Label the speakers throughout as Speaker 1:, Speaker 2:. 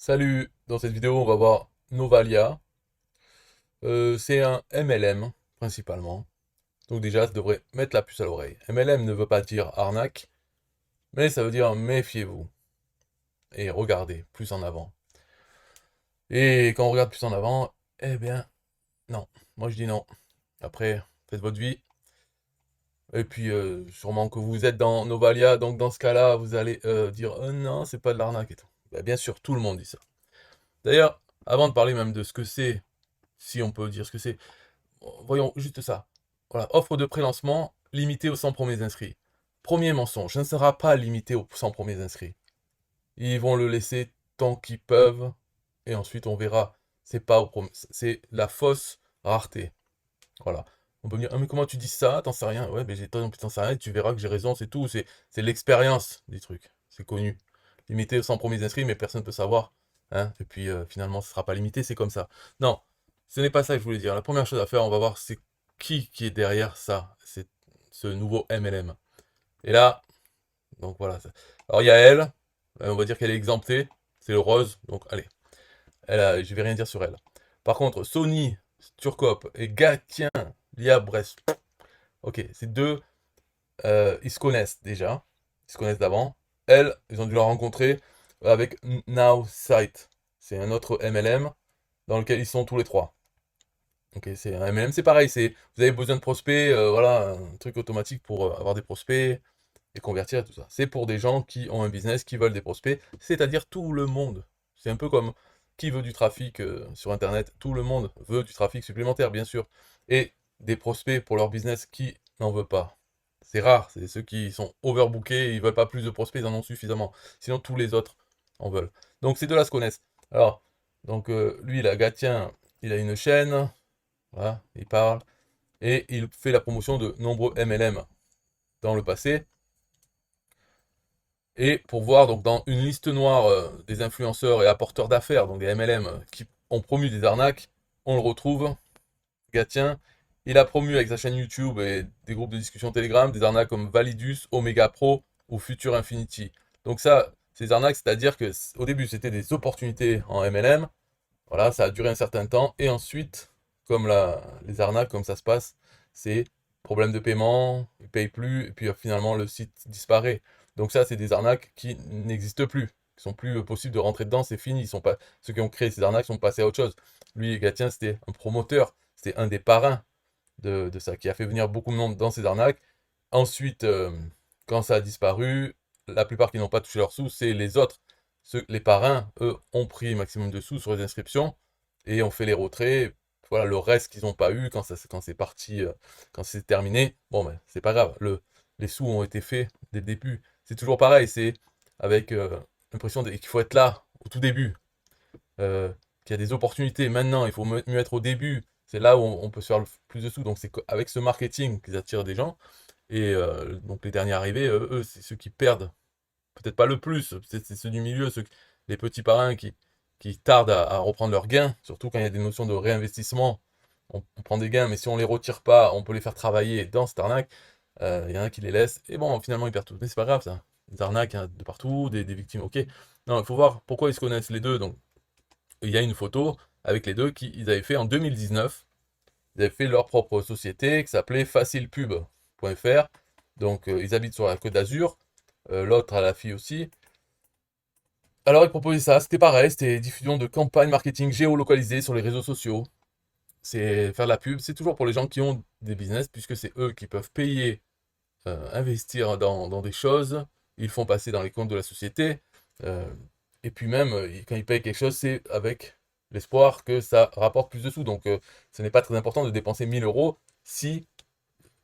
Speaker 1: Salut, dans cette vidéo on va voir Novalia. C'est un MLM principalement. Donc déjà ça devrait mettre la puce à l'oreille. MLM ne veut pas dire arnaque, mais ça veut dire méfiez-vous et regardez plus en avant. Et quand on regarde plus en avant, eh bien non, moi je dis non. Après, faites votre vie. Et puis sûrement que vous êtes dans Novalia, donc dans ce cas-là vous allez dire non, c'est pas de l'arnaque et tout. Bah, bien sûr, tout le monde dit ça. D'ailleurs, avant de parler même de ce que c'est, si on peut dire ce que c'est, voyons juste ça. Voilà, offre de pré-lancement limitée aux 100 premiers inscrits. Premier mensonge, ça ne sera pas limité aux 100 premiers inscrits. Ils vont le laisser tant qu'ils peuvent, et ensuite on verra. C'est pas c'est la fausse rareté. Voilà. On peut me dire, ah, mais comment tu dis ça? T'en sais rien. Ouais, mais j'ai toi non plus t'en sais rien, tu verras que j'ai raison, c'est tout. C'est l'expérience du truc. C'est connu. Limité aux 100 premiers inscrits, mais personne ne peut savoir. Hein. Et puis finalement, ce sera pas limité, c'est comme ça. Non, ce n'est pas ça que je voulais dire. La première chose à faire, on va voir c'est qui est derrière ça. C'est ce nouveau MLM. Et là, donc voilà. Alors il y a elle, on va dire qu'elle est exemptée. C'est le rose, donc allez. Je vais rien dire sur elle. Par contre, Sony, Turcop et Gatien, Brest. Ok, ces deux, ils se connaissent déjà. Ils se connaissent d'avant. Elle, ils ont dû la rencontrer avec Now Sight. C'est un autre MLM dans lequel ils sont tous les trois. Ok, c'est un MLM, c'est pareil. Vous avez besoin de prospects, voilà, un truc automatique pour avoir des prospects et convertir et tout ça. C'est pour des gens qui ont un business, qui veulent des prospects, c'est-à-dire tout le monde. C'est un peu comme qui veut du trafic sur Internet. Tout le monde veut du trafic supplémentaire, bien sûr. Et des prospects pour leur business qui n'en veut pas. C'est rare, c'est ceux qui sont overbookés, ils veulent pas plus de prospects, ils en ont suffisamment. Sinon, tous les autres en veulent. Donc ces deux-là se connaissent. Alors, donc lui, là, Gatien, il a une chaîne, voilà, il parle, et il fait la promotion de nombreux MLM dans le passé. Et pour voir donc dans une liste noire des influenceurs et apporteurs d'affaires, donc des MLM, qui ont promu des arnaques, on le retrouve, Gatien. Il a promu avec sa chaîne YouTube et des groupes de discussion Telegram des arnaques comme Validus, Omega Pro ou Future Infinity. Donc ça, ces arnaques, c'est-à-dire que au début c'était des opportunités en MLM, voilà, ça a duré un certain temps, et ensuite, comme les arnaques, comme ça se passe, c'est problème de paiement, ils ne payent plus, et puis finalement le site disparaît. Donc ça, c'est des arnaques qui n'existent plus, qui sont plus possibles de rentrer dedans, c'est fini. Ils sont pas, ceux qui ont créé ces arnaques sont passés à autre chose. Lui, Gatien, c'était un promoteur, c'était un des parrains de ça, qui a fait venir beaucoup de monde dans ces arnaques. Ensuite, quand ça a disparu, la plupart qui n'ont pas touché leurs sous, c'est les autres. Les parrains, eux, ont pris maximum de sous sur les inscriptions et ont fait les retraits. Voilà, le reste qu'ils n'ont pas eu quand c'est parti, quand c'est terminé, bon, ben, c'est pas grave. Les sous ont été faits dès le début. C'est toujours pareil, c'est avec l'impression qu'il faut être là au tout début, qu'il y a des opportunités maintenant, il faut mieux être au début. C'est là où on peut se faire le plus de sous. Donc c'est avec ce marketing qu'ils attirent des gens. Et donc les derniers arrivés, eux, c'est ceux qui perdent. Peut-être pas le plus, c'est ceux du milieu, les petits parrains qui tardent à reprendre leurs gains, surtout quand il y a des notions de réinvestissement. On prend des gains, mais si on les retire pas, on peut les faire travailler dans cette arnaque. Il y en a qui les laissent, et bon, finalement ils perdent tout. Mais c'est pas grave ça. Des arnaques hein, de partout, des victimes, ok. Non, il faut voir pourquoi ils se connaissent les deux. Donc il y a une photo avec les deux qu'ils avaient fait en 2019. Ils avaient fait leur propre société qui s'appelait facilepub.fr. Donc ils habitent sur la Côte d'Azur. L'autre a la fille aussi. Alors ils proposaient ça, c'était pareil, c'était diffusion de campagnes marketing géolocalisées sur les réseaux sociaux. C'est faire de la pub, c'est toujours pour les gens qui ont des business, puisque c'est eux qui peuvent payer, investir dans des choses. Ils font passer dans les comptes de la société. euh, et puis même, quand ils payent quelque chose, c'est avec l'espoir que ça rapporte plus de sous. Donc ce n'est pas très important de dépenser 1000 euros si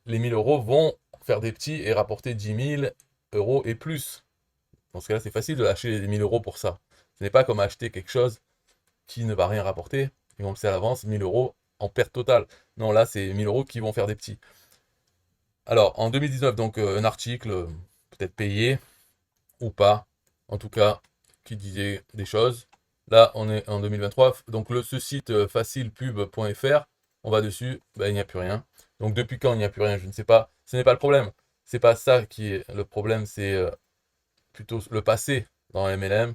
Speaker 1: les 1000 euros vont faire des petits et rapporter 10 000 euros et plus. Dans ce cas-là, c'est facile de lâcher les 1000 euros pour ça. Ce n'est pas comme acheter quelque chose qui ne va rien rapporter, et on le sait à l'avance, 1000 euros en perte totale. Non, là, c'est 1000 euros qui vont faire des petits. Alors, en 2019, donc, un article, peut-être payé, ou pas, en tout cas, qui disait des choses. Là, on est en 2023, donc ce site facilepub.fr, on va dessus, ben, il n'y a plus rien. Donc depuis quand il n'y a plus rien, je ne sais pas. Ce n'est pas le problème. C'est pas ça qui est le problème, c'est plutôt le passé dans MLM,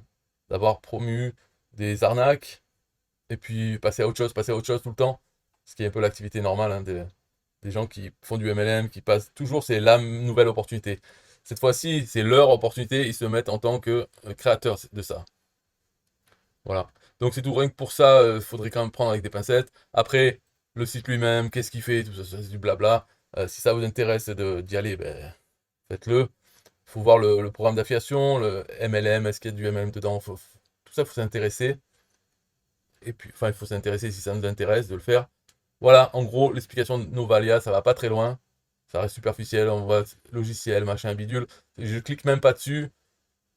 Speaker 1: d'avoir promu. des arnaques, et puis passer à autre chose tout le temps, ce qui est un peu l'activité normale hein, des gens qui font du MLM, qui passent toujours, c'est la nouvelle opportunité. Cette fois-ci, c'est leur opportunité, ils se mettent en tant que créateurs de ça. Voilà. Donc c'est tout, rien que pour ça, il faudrait quand même prendre avec des pincettes. Après, le site lui-même, qu'est-ce qu'il fait, tout ça, c'est du blabla. Si ça vous intéresse d'y aller, ben, faites-le. Il faut voir le programme d'affiliation, le MLM, est-ce qu'il y a du MLM dedans, tout ça, il faut s'intéresser. Et puis, enfin, il faut s'intéresser si ça nous intéresse de le faire. Voilà, en gros, l'explication de Novalia, ça va pas très loin. Ça reste superficiel, on voit logiciel, machin, bidule. Je clique même pas dessus.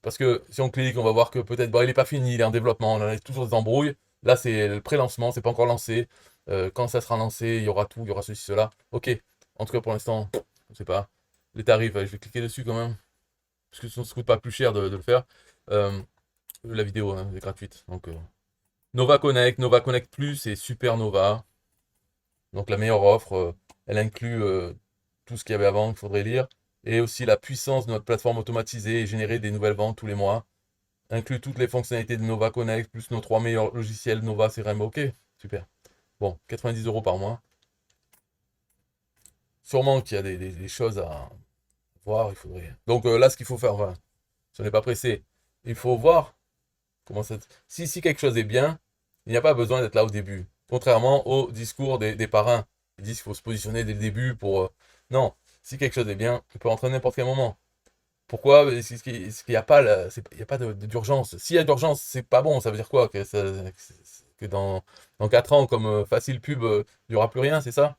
Speaker 1: Parce que si on clique, on va voir que peut-être bon, il n'est pas fini, il est en développement, on a toujours des embrouilles. Là, c'est le pré-lancement, c'est pas encore lancé. Quand ça sera lancé, il y aura tout, il y aura ceci, cela. Ok. En tout cas, pour l'instant, je sais pas. Les tarifs, je vais cliquer dessus quand même. Parce que sinon, ça ne coûte pas plus cher de le faire. Euh, la vidéo hein, est gratuite. Donc, Nova Connect Plus et Super Nova. Donc, la meilleure offre. Elle inclut tout ce qu'il y avait avant qu'il faudrait lire. Et aussi la puissance de notre plateforme automatisée et générer des nouvelles ventes tous les mois. Inclut toutes les fonctionnalités de Nova Connect, plus nos 3 meilleurs logiciels Nova CRM. Ok, super. Bon, 90 € par mois. Sûrement qu'il y a des choses à voir, il faudrait. Donc là, ce qu'il faut faire, enfin, si on n'est pas pressé, il faut voir comment ça. Si quelque chose est bien, il n'y a pas besoin d'être là au début. Contrairement au discours des parrains. Ils disent qu'il faut se positionner dès le début pour. Non, si quelque chose est bien, on peut rentrer à n'importe quel moment. Pourquoi? Parce qu'il n'y a pas, il y a pas d'urgence. S'il y a d'urgence, c'est pas bon. Ça veut dire quoi? Que dans 4 ans, comme facile pub, il n'y aura plus rien, c'est ça?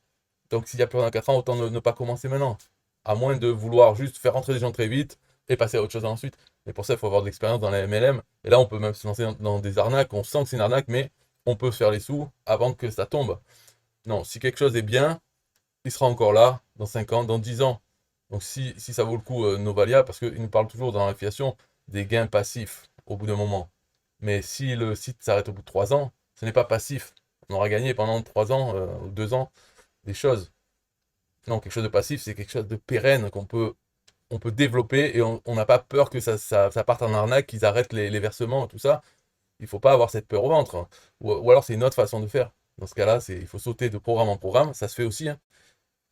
Speaker 1: Donc s'il n'y a plus rien dans 4 ans, autant ne pas commencer maintenant. À moins de vouloir juste faire rentrer des gens très vite et passer à autre chose ensuite. Mais pour ça, il faut avoir de l'expérience dans la MLM. Et là, on peut même se lancer dans des arnaques. On sent que c'est une arnaque, mais on peut faire les sous avant que ça tombe. Non, si quelque chose est bien, il sera encore là dans 5 ans, dans 10 ans. Donc si ça vaut le coup, Novalia, parce qu'il nous parle toujours dans l'affiliation des gains passifs au bout d'un moment. Mais si le site s'arrête au bout de 3 ans, ce n'est pas passif. On aura gagné pendant 3 ans ou 2 ans des choses. Non, quelque chose de passif, c'est quelque chose de pérenne on peut développer et on n'a pas peur que ça parte en arnaque, qu'ils arrêtent les versements, tout ça. Il ne faut pas avoir cette peur au ventre, hein. Ou alors c'est une autre façon de faire. Dans ce cas-là, il faut sauter de programme en programme, ça se fait aussi, hein.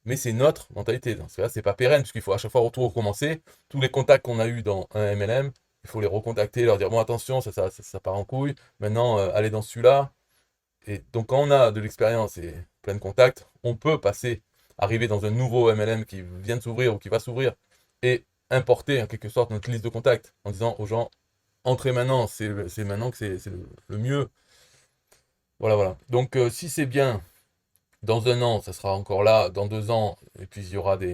Speaker 1: Mais c'est notre mentalité. Dans ce cas-là, c'est pas pérenne, puisqu'il faut à chaque fois tout recommencer. Tous les contacts qu'on a eus dans un MLM, il faut les recontacter, leur dire bon attention, ça part en couille. Maintenant, allez dans celui-là. Et donc quand on a de l'expérience et plein de contacts, on peut arriver dans un nouveau MLM qui vient de s'ouvrir ou qui va s'ouvrir et importer en quelque sorte notre liste de contacts en disant aux gens entrez maintenant, c'est maintenant que c'est le mieux. Voilà, voilà. Donc si c'est bien, dans 1 an, ça sera encore là, dans 2 ans, et puis il y aura ça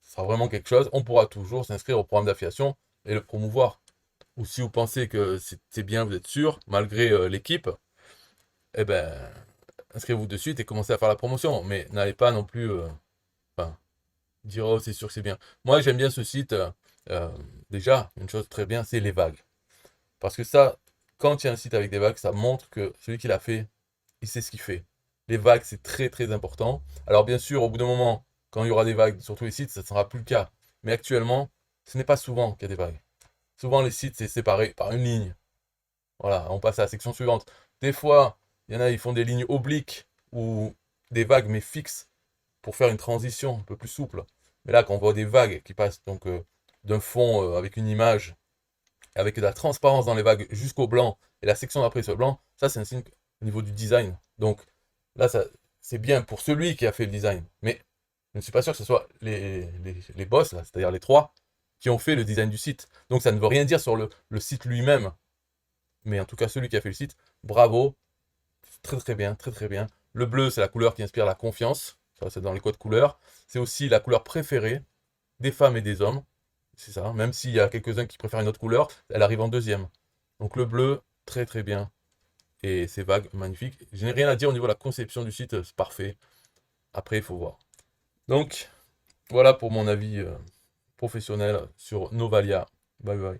Speaker 1: sera vraiment quelque chose, on pourra toujours s'inscrire au programme d'affiliation et le promouvoir. Ou si vous pensez que c'est bien, vous êtes sûr, malgré l'équipe, eh ben, inscrivez-vous de suite et commencez à faire la promotion. Mais n'allez pas non plus enfin, dire, oh, c'est sûr que c'est bien. Moi, j'aime bien ce site. Euh, Déjà, une chose très bien, c'est les vagues. Parce que ça, quand il y a un site avec des vagues, ça montre que celui qui l'a fait, il sait ce qu'il fait. Les vagues, c'est très très important. Alors bien sûr, au bout d'un moment, quand il y aura des vagues sur tous les sites, ça ne sera plus le cas. Mais actuellement, ce n'est pas souvent qu'il y a des vagues. Souvent, les sites, c'est séparé par une ligne. Voilà, on passe à la section suivante. Des fois, il y en a, ils font des lignes obliques ou des vagues mais fixes pour faire une transition un peu plus souple. Mais là, quand on voit des vagues qui passent donc d'un fond avec une image, avec de la transparence dans les vagues jusqu'au blanc, et la section d'après sur le blanc, ça c'est un signe au niveau du design. Donc là, c'est bien pour celui qui a fait le design. Mais je ne suis pas sûr que ce soit les boss, là, c'est-à-dire les trois, qui ont fait le design du site. Donc ça ne veut rien dire sur le site lui-même. Mais en tout cas, celui qui a fait le site, bravo, très très bien, très très bien. Le bleu, c'est la couleur qui inspire la confiance. Ça, c'est dans les codes couleurs. C'est aussi la couleur préférée des femmes et des hommes. C'est ça. Même s'il y a quelques-uns qui préfèrent une autre couleur, elle arrive en deuxième. Donc le bleu, très très bien. Et c'est vague, magnifique. Je n'ai rien à dire au niveau de la conception du site, c'est parfait. Après, il faut voir. Donc, voilà pour mon avis professionnel sur Novalia. Bye bye.